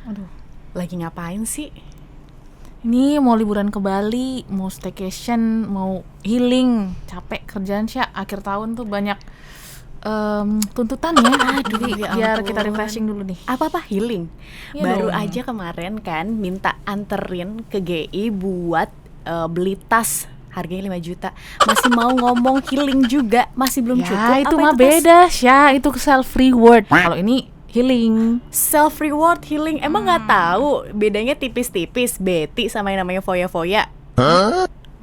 Aduh, lagi ngapain sih? Ini mau liburan ke Bali, mau staycation, mau healing. Capek kerjaan Sya, akhir tahun tuh banyak tuntutan ya. Jadi ya biar ampun. kita refreshing dulu nih. Apa healing? Iya Baru dong. aja kemarin kan minta anterin ke GI buat beli tas harganya 5 juta. Masih mau ngomong healing juga, masih belum cukup. Ya itu Apa mah tas? beda Sya, itu self reward. Kalau ini healing. Self reward healing. Emang nggak tahu bedanya tipis-tipis Betty sama yang namanya foya-foya?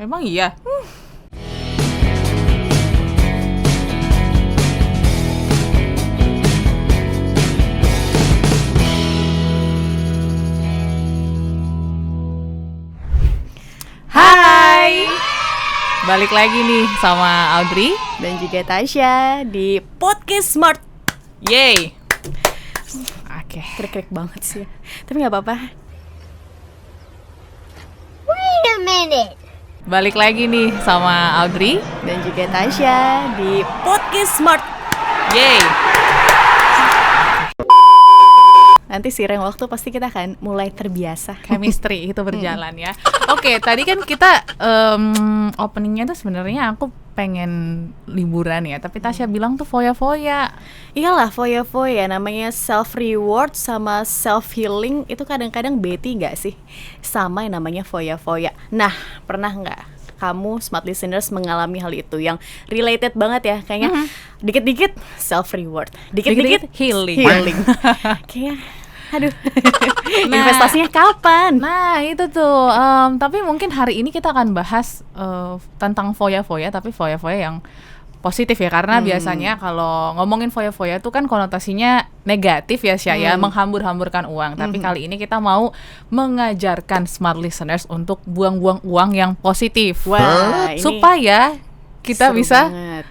Emang iya? Hai. Balik lagi nih sama Audrey. Dan juga Tasya di Podcast Smart. Yeay. Oke. Krek-krek banget sih ya. Tapi nggak apa-apa. Wait a minute. Balik lagi nih sama Audrey. Dan juga Tasya di Podcast Smart. Yeay. Nanti seiring waktu pasti kita akan mulai terbiasa. Chemistry itu berjalan ya. Oke, tadi kan kita openingnya tuh sebenarnya aku pengen liburan ya, tapi Tasya bilang tuh foya-foya. Iyalah foya-foya, namanya self reward sama self healing itu kadang-kadang Betty nggak sih? Sama yang namanya foya-foya. Nah, pernah nggak kamu smart listeners mengalami hal itu yang related banget ya? Kayaknya dikit-dikit self reward, dikit-dikit healing. Kayak aduh. Investasinya kapan? Nah itu tuh, tapi mungkin hari ini kita akan bahas tentang foya-foya, tapi foya-foya yang positif ya, karena biasanya kalau ngomongin foya-foya itu kan konotasinya negatif ya Sya, ya, menghambur-hamburkan uang. Tapi kali ini kita mau mengajarkan smart listeners untuk buang-buang uang yang positif. Wah, ini supaya kita seru bisa banget.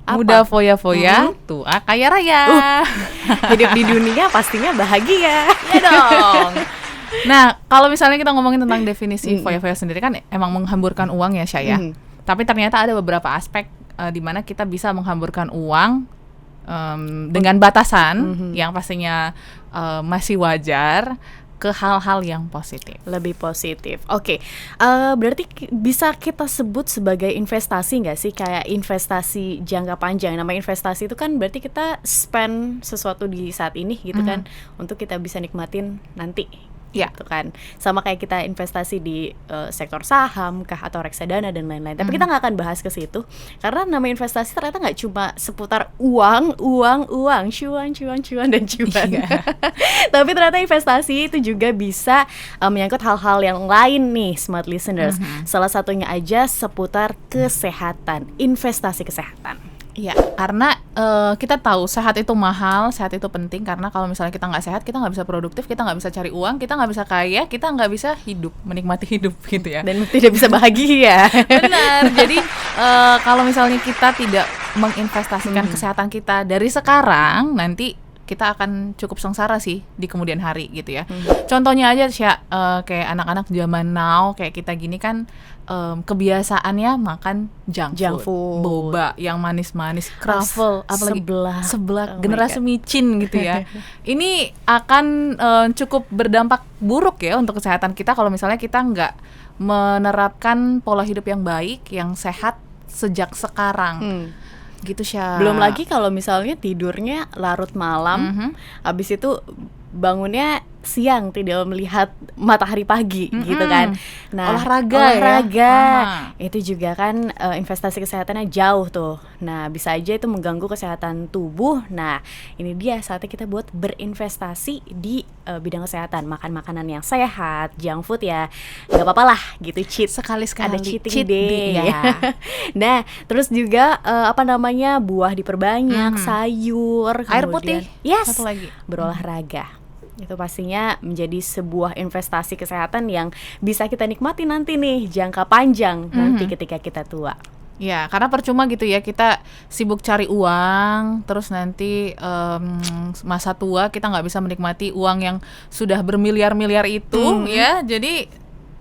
Apa? mudah foya-foya, tua kaya raya. Hidup di dunia pastinya bahagia. Ya dong. Nah, kalau misalnya kita ngomongin tentang definisi foya-foya sendiri kan emang menghamburkan uang ya Sya, ya. Tapi ternyata ada beberapa aspek di mana kita bisa menghamburkan uang dengan batasan yang pastinya masih wajar, ke hal-hal yang positif. Lebih positif. Oke. Berarti bisa kita sebut sebagai investasi nggak sih? Kayak investasi jangka panjang. Nama investasi itu kan berarti kita spend sesuatu di saat ini gitu kan, untuk kita bisa nikmatin nanti. Ya. Gitu kan. Sama kayak kita investasi di sektor saham kah atau reksadana dan lain-lain. Tapi kita nggak akan bahas ke situ karena nama investasi ternyata nggak cuma seputar uang, cuan dan cuan. Tapi ternyata investasi itu juga bisa menyangkut hal-hal yang lain nih, smart listeners. Salah satunya aja seputar kesehatan, investasi kesehatan. Iya, karena kita tahu sehat itu mahal, sehat itu penting, karena kalau misalnya kita nggak sehat, kita nggak bisa produktif, kita nggak bisa cari uang, kita nggak bisa kaya, kita nggak bisa hidup, menikmati hidup gitu ya. Dan tidak bisa bahagia. Benar. Jadi kalau misalnya kita tidak menginvestasikan kesehatan kita dari sekarang, nanti kita akan cukup sengsara sih di kemudian hari gitu ya. Contohnya aja Sya, kayak anak-anak zaman now kayak kita gini kan, kebiasaannya makan junk food, boba yang manis-manis, croffle, apalagi sebelah Oh generasi micin gitu ya. Ini akan cukup berdampak buruk ya untuk kesehatan kita kalau misalnya kita nggak menerapkan pola hidup yang baik, yang sehat sejak sekarang. Gitu Sya. Belum lagi kalau misalnya tidurnya larut malam, habis itu bangunnya siang, tidak melihat matahari pagi gitu kan. Nah, olahraga ya? itu juga kan investasi kesehatannya jauh tuh. Nah, bisa aja itu mengganggu kesehatan tubuh. Nah, ini dia saatnya kita buat berinvestasi di bidang kesehatan, makan makanan yang sehat, junk food ya nggak apa-apa lah gitu, cheat Sekali-sekali ada cheating cheat day day, ya. Nah, terus juga buah diperbanyak, sayur, Air kemudian- putih, yes, satu lagi. berolahraga. Itu pastinya menjadi sebuah investasi kesehatan yang bisa kita nikmati nanti nih jangka panjang nanti ketika kita tua. Ya, karena percuma gitu ya kita sibuk cari uang, terus nanti masa tua kita nggak bisa menikmati uang yang sudah bermiliar-miliar itu ya. Jadi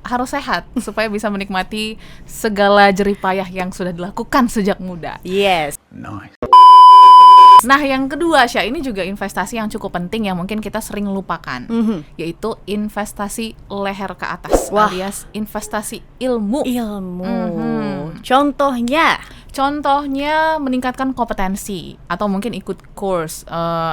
harus sehat supaya bisa menikmati segala jerih payah yang sudah dilakukan sejak muda. Yes. Nice. Nah, yang kedua, Sya, ini juga investasi yang cukup penting yang mungkin kita sering lupakan, yaitu investasi leher ke atas, alias investasi ilmu. Contohnya meningkatkan kompetensi, atau mungkin ikut course,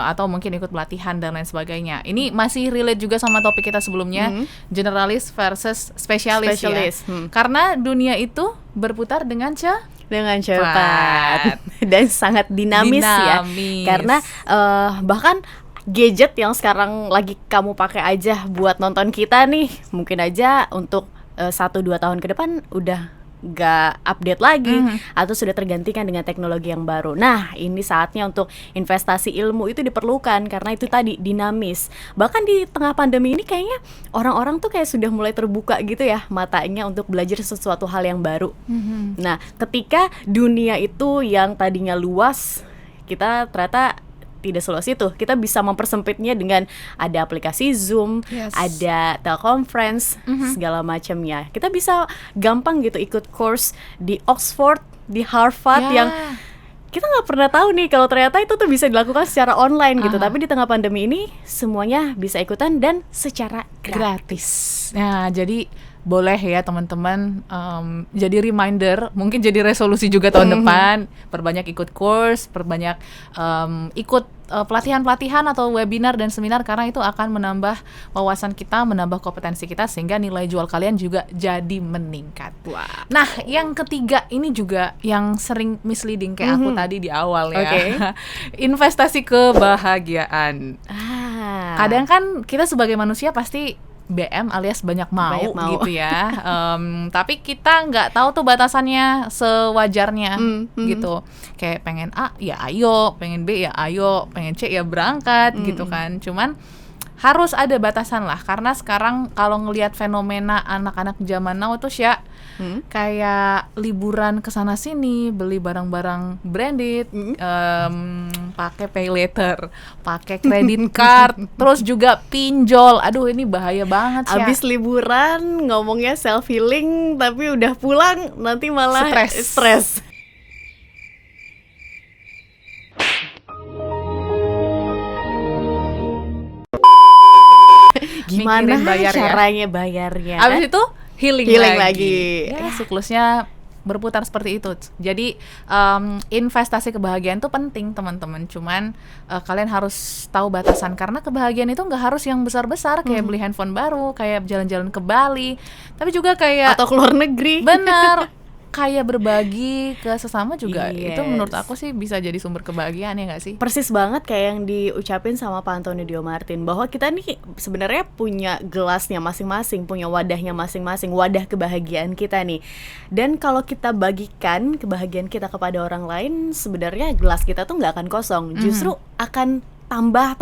atau mungkin ikut pelatihan dan lain sebagainya. Ini masih relate juga sama topik kita sebelumnya, generalis versus spesialis. Ya. Karena dunia itu berputar dengan cepat dan sangat dinamis ya. Karena bahkan gadget yang sekarang lagi kamu pakai aja buat nonton kita nih, mungkin aja untuk 1-2 tahun ke depan udah gak update lagi atau sudah tergantikan dengan teknologi yang baru. Nah, ini saatnya untuk investasi ilmu itu diperlukan karena itu tadi dinamis. Bahkan di tengah pandemi ini kayaknya orang-orang tuh kayak sudah mulai terbuka gitu ya matanya untuk belajar sesuatu hal yang baru. Nah, ketika dunia itu yang tadinya luas, kita ternyata tidak seluas itu. Kita bisa mempersempitnya dengan ada aplikasi Zoom, ada teleconference, segala macamnya. Kita bisa gampang gitu ikut course di Oxford, di Harvard yang kita nggak pernah tahu nih kalau ternyata itu tuh bisa dilakukan secara online gitu. Tapi di tengah pandemi ini semuanya bisa ikutan dan secara gratis. Nah, jadi boleh ya teman-teman, jadi reminder, mungkin jadi resolusi juga tahun depan, perbanyak ikut course, perbanyak ikut pelatihan-pelatihan atau webinar dan seminar, karena itu akan menambah wawasan kita, menambah kompetensi kita, sehingga nilai jual kalian juga jadi meningkat. Nah, yang ketiga ini juga yang sering misleading kayak aku tadi di awal ya. Investasi kebahagiaan. Kadang kan kita sebagai manusia pasti BM alias banyak mau. Gitu ya. Tapi kita nggak tahu tuh batasannya sewajarnya gitu. Kayak pengen A ya ayo, pengen B ya ayo, pengen C ya berangkat gitu kan. Cuman harus ada batasan lah, karena sekarang kalau ngelihat fenomena anak-anak zaman now tuh kayak liburan kesana sini, beli barang-barang branded, pakai pay later, pakai credit card, terus juga pinjol. Aduh, ini bahaya banget sih. Abis liburan ngomongnya self healing, tapi udah pulang nanti malah stres. Gimana caranya bayarnya? Abis itu healing lagi. Ya, siklusnya berputar seperti itu. Jadi investasi kebahagiaan itu penting teman-teman. Cuman kalian harus tahu batasan, karena kebahagiaan itu nggak harus yang besar-besar kayak beli handphone baru, kayak jalan-jalan ke Bali, tapi juga kayak atau keluar negeri. Bener. Kayak berbagi ke sesama juga, itu menurut aku sih bisa jadi sumber kebahagiaan, ya nggak sih? Persis banget kayak yang diucapin sama Pak Antonio Dio Martin, bahwa kita nih sebenarnya punya gelasnya masing-masing, punya wadahnya masing-masing, wadah kebahagiaan kita nih. Dan kalau kita bagikan kebahagiaan kita kepada orang lain, sebenarnya gelas kita tuh nggak akan kosong, justru akan tambah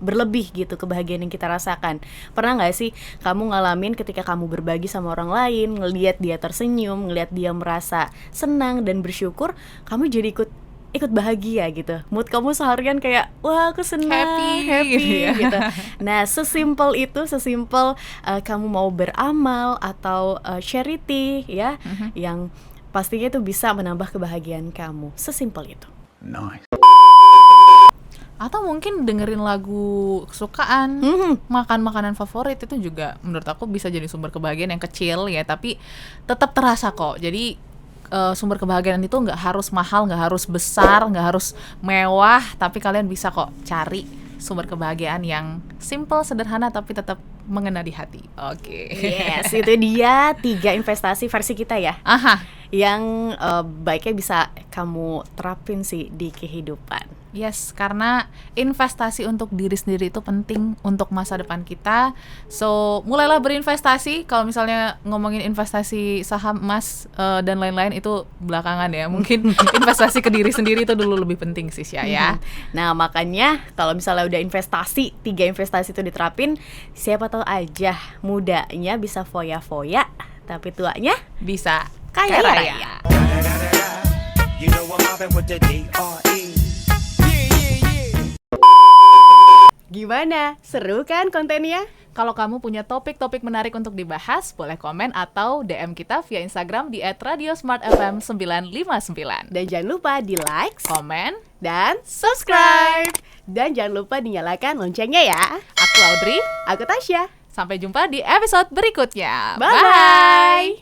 berlebih gitu kebahagiaan yang kita rasakan. Pernah nggak sih kamu ngalamin ketika kamu berbagi sama orang lain, ngelihat dia tersenyum, ngelihat dia merasa senang dan bersyukur, kamu jadi ikut bahagia gitu. Mood kamu seharian kayak wah aku senang, happy gitu. Nah, sesimpel itu, kamu mau beramal atau charity ya, yang pastinya itu bisa menambah kebahagiaan kamu. Sesimpel itu. Nice. Atau mungkin dengerin lagu kesukaan, makan makanan favorit, itu juga menurut aku bisa jadi sumber kebahagiaan yang kecil ya, tapi tetap terasa kok. Jadi sumber kebahagiaan itu nggak harus mahal, nggak harus besar, nggak harus mewah, tapi kalian bisa kok cari sumber kebahagiaan yang simple, sederhana, tapi tetap mengena di hati. Oke. Yes, itu dia 3 investasi versi kita ya. Yang baiknya bisa kamu terapin sih di kehidupan. Yes, karena investasi untuk diri sendiri itu penting untuk masa depan kita. So, mulailah berinvestasi. Kalau misalnya ngomongin investasi saham, emas, dan lain-lain itu belakangan ya. Mungkin investasi ke diri sendiri itu dulu lebih penting sih ya. Nah, makanya kalau misalnya udah 3 investasi itu diterapin, siapa tahu aja mudanya bisa foya-foya, tapi tuanya bisa kaya raya. You know I'm mobbing with the D.R.E. Gimana? Seru kan kontennya? Kalau kamu punya topik-topik menarik untuk dibahas, boleh komen atau DM kita via Instagram di @radiosmartfm959. Dan jangan lupa di like, Komen. dan subscribe. Dan jangan lupa dinyalakan loncengnya ya. Aku Audrey. Aku Tasya. Sampai jumpa di episode berikutnya. Bye-bye.